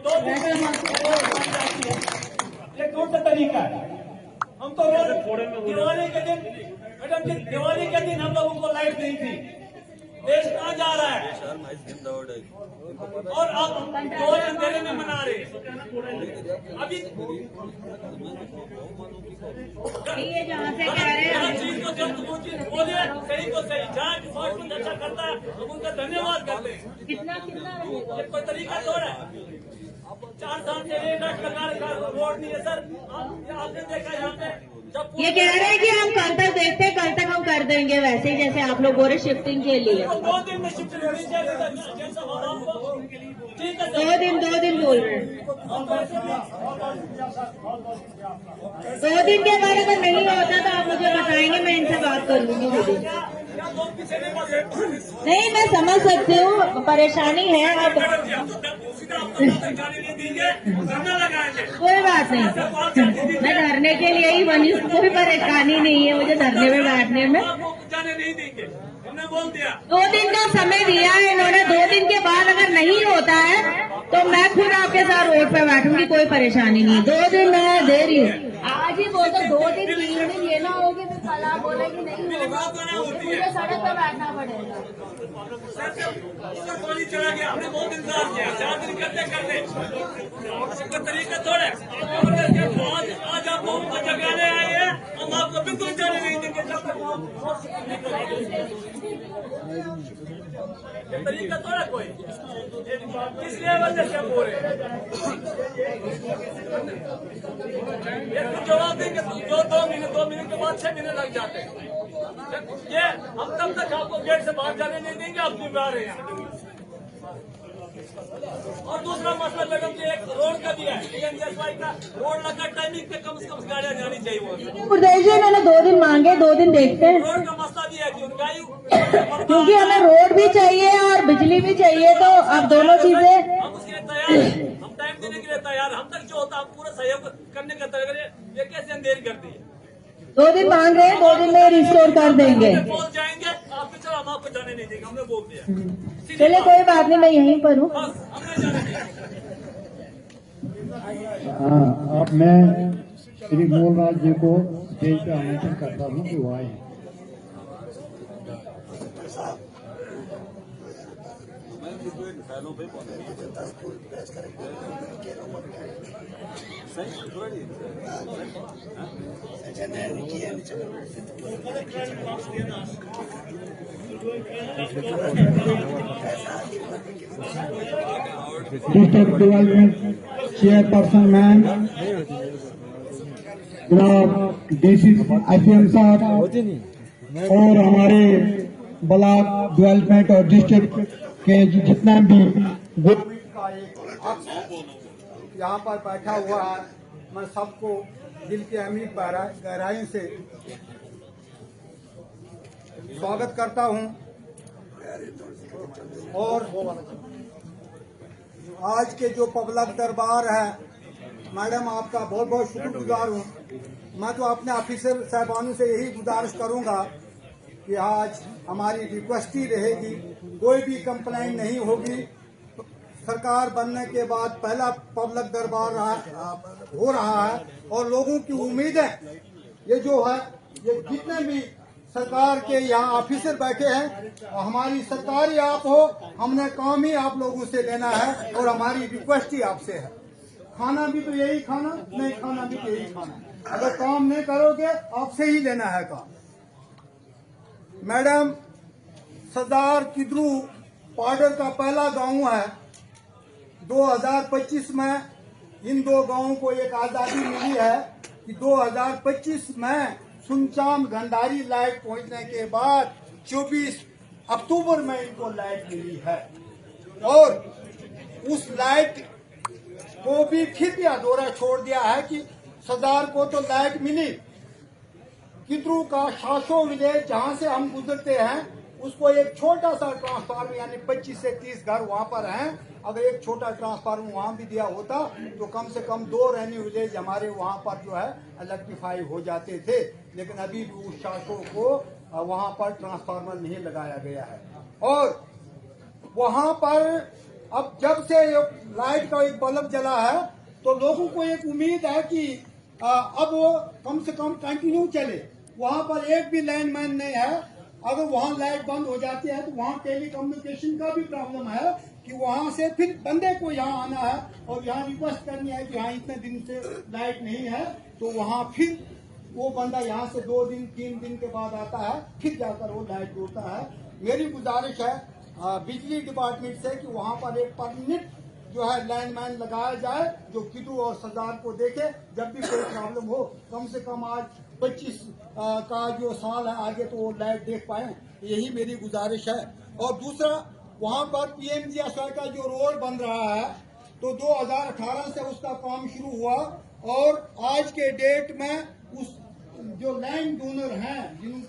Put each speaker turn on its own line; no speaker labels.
ये कौन सा तरीका है? हम तो रोज दिवाली के दिन, मैडम जी दिवाली के दिन हम लोगों को लाइट नहीं थी। देश कहाँ जा रहा है? और अब 2 अंधेरे में मना रहे अभी
ये जहाँ से कह रहे हैं
चीज को जब बोलिए सही तो सही, जहाँ कुछ अच्छा करता है हम उनका धन्यवाद करते हैं।
कितना रहेगा?
ये कोई तरीका थोड़ा है। 4 साल से 1 लाख सरकार का रोड नहीं है सर। आपने देखा यहाँ पे
ये कह रहे हैं कि हम कल तक देखते हैं, कल तक हम कर देंगे वैसे ही जैसे आप लोग बोल रहे शिफ्टिंग के लिए।
2 दिन में शिफ्ट होनी चाहिए। ठीक है,
2 दिन बोल रहे हैं। 2 दिन के बाद अगर नहीं होता तो आप मुझे बताएंगे, मैं इनसे बात कर लूंगी दीदी। नहीं, मैं समझ सकती हूँ, परेशानी है। अब कोई बात नहीं, मैं धरने के लिए ही बनी हूँ, कोई परेशानी नहीं है मुझे धरने में बैठने में।
जाने नहीं देंगे, हमने बोल दिया।
2 दिन का समय दिया है इन्होंने। 2 दिन के बाद अगर नहीं होता है तो मैं खुद आपके साथ रोड पे बैठूंगी, कोई परेशानी नहीं। 2 दिन मैं दे रही हूँ, आज ही बोलते 2 दिन 3 दिन ये ना होगी तो कल आप बोलेगी नहीं होगा, मुझे सड़क पे बैठना पड़ेगा।
गोली चला गया, हमने बहुत इंतजार किया। 4 दिन करते इसका तरीका थोड़ा। आज आप लोगों को जगाने आए हैं, हम आपको बिल्कुल जाने नहीं देंगे जब तक तरीका थोड़ा कोई किस लेवल से क्या बोल रहे हैं। ये तो जवाब देंगे जो 2 मिनट के बाद 6 महीने लग जाते हैं। ये हम तब तक आपको गेट से बाहर जाने नहीं देंगे, आप जिम्मेदार हैं। और दूसरा मसला मैडम जी एक रोड का दिया है, TNSY का रोड लगा टाइमिंग पे कम से कम गाड़ियां जानी चाहिए।
गुरदेव जी इन्होंने 2 दिन मांगे, 2 दिन देखते हैं,
रोड का मसला भी है
क्योंकि हमें रोड भी चाहिए और बिजली भी चाहिए, तो अब दोनों चीजें
हम उसके लिए तैयार हैं, हम टाइम देने के लिए तैयार। हम तक जो होता है हम पूरा सहयोग करने का तैयार है। ये कैसे अंधेरी कर दी है?
2 दिन मांग रहे हैं, 2 दिन में रिस्टोर कर देंगे।
बोल जाएंगे आपको, चलो हम आपको जाने नहीं देंगे, हमने बोल दिया।
चलिए कोई बात नहीं, मैं यहीं पर हूँ।
बस हमने जाने दिया।
हाँ, अब मैं श्री मोहनलाल जी को स्टेज पे आमंत्रित करता हूँ कि वो आए। डिस्ट्रिक्ट डेवलपमेंट चेयरपर्सन मैम जनाब DC IPM साहब और हमारे ब्लॉक डेवलपमेंट और डिस्ट्रिक्ट के जितना भी
का एक अक्ष यहाँ पर बैठा हुआ है, मैं सबको दिल की अमीर गहराई से स्वागत करता हूँ। और आज के जो पब्लिक दरबार है, मैडम आपका बहुत बहुत शुक्रगुजार हूँ। मैं तो अपने ऑफिसर साहबानों से यही गुजारिश करूँगा कि आज हमारी रिक्वेस्ट ही रहेगी, कोई भी कंप्लेंट नहीं होगी। सरकार बनने के बाद पहला पब्लिक दरबार हो रहा है और लोगों की उम्मीद है ये जो है, ये जितने भी सरकार के यहाँ ऑफिसर बैठे हैं, हमारी सरकार ही आप हो, हमने काम ही आप लोगों से लेना है और हमारी रिक्वेस्ट ही आपसे है। खाना भी तो यही खाना, नहीं खाना भी तो यही खाना। अगर काम नहीं करोगे आपसे ही लेना है काम। मैडम, सरदार किदरू पाउडर का पहला गांव है। 2025 में इन 2 गांवों को एक आजादी मिली है कि 2025 में सुनचाम गंडारी लाइट पहुंचने के बाद 24 अक्टूबर में इनको लाइट मिली है। और उस लाइट को भी फिर भी अधूरा छोड़ दिया है कि सरदार को तो लाइट मिली, किद्रू का शासो विलेज जहां से हम गुजरते हैं उसको एक छोटा सा ट्रांसफार्मर यानी 25 से 30 घर वहां पर हैं। अगर एक छोटा ट्रांसफार्मर वहां भी दिया होता तो कम से कम 2 रेवेन्यू विलेज हमारे वहां पर जो है इलेक्ट्रीफाई हो जाते थे। लेकिन अभी भी उस शासकों को वहां पर ट्रांसफार्मर नहीं लगाया गया है। और वहां पर अब जब से ये लाइट का एक बल्ब जला है तो लोगों को एक उम्मीद है कि अब वो कम से कम कंटिन्यू चले। वहां पर एक भी लाइनमैन नहीं है। अगर वहां लाइट बंद हो जाती है तो वहां टेलीकम्युनिकेशन का भी प्रॉब्लम है कि वहां से फिर बंदे को यहाँ आना है और यहाँ रिक्वेस्ट करनी है कि हाँ इतने दिन से लाइट नहीं है, तो वहां फिर वो बंदा यहाँ से 2 दिन 3 दिन के बाद आता है, फिर जाकर वो लाइट जोड़ता है। मेरी गुजारिश है बिजली डिपार्टमेंट से कि वहां पर एक परमानेंट जो है लाइनमैन लगाया जाए जो किडू और सरदार को देखे जब भी कोई प्रॉब्लम हो। कम से कम आज 25 का जो साल है आगे तो वो लाइट देख पाए, यही मेरी गुजारिश है। और दूसरा, वहां पर पीएमजीएसवाई का जो रोड बन रहा है तो 2018 से उसका काम शुरू हुआ और आज के डेट में उस जो लैंड डोनर हैं जिन